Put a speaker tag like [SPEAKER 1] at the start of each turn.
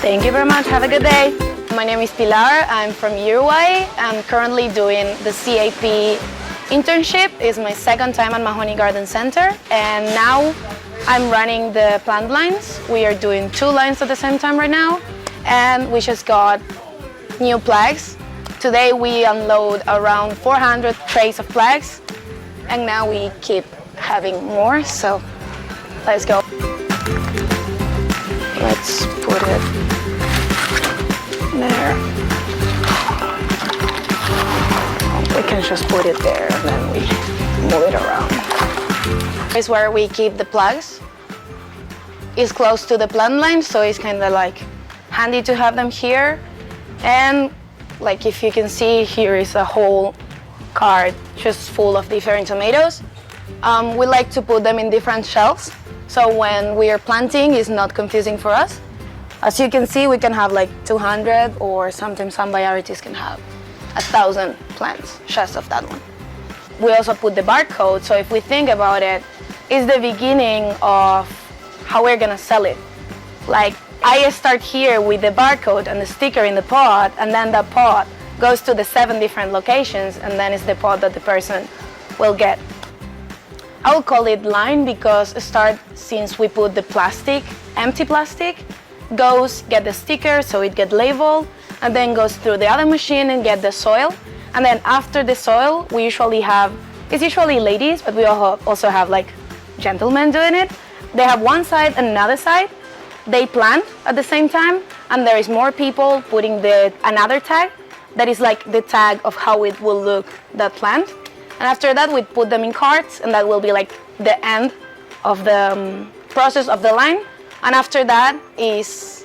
[SPEAKER 1] Thank you very much. Have a good day. My name is Pilar. I'm from Uruguay. I'm currently doing the CAEP Internship. It's my second time at Mahoney Garden Center, and now I'm running the plant lines. We are doing 2 lines at the same time right now, and we just got new plaques. Today we unload around 400 trays of plaques, and now we keep having more, so let's go. Let's put it there. We can just put it there and then we move it around. This is where we keep the plugs. It's close to the plant line, so it's kind of like handy to have them here. And like if you can see, here is a whole cart just full of different tomatoes. We like to put them in different shelves, so when we are planting, it's not confusing for us. As you can see, we can have like 200, or sometimes some varieties can have 1,000 plants just of that one. We also put the barcode, so if we think about it, it's the beginning of how we're gonna sell it. Like, I start here with the barcode and the sticker in the pot, and then the pot goes to the 7 different locations, and then it's the pot that the person will get. I will call it line because it starts since we put the plastic, empty plastic, goes get the sticker, so it gets labeled, and then goes through the other machine and get the soil. And then after the soil, we usually have, it's usually ladies, but we also have like gentlemen doing it. They have one side and another side. They plant at the same time, and there is more people putting another tag that is like the tag of how it will look, that plant. And after that, we put them in carts, and that will be like the end of the process of the line. And after that is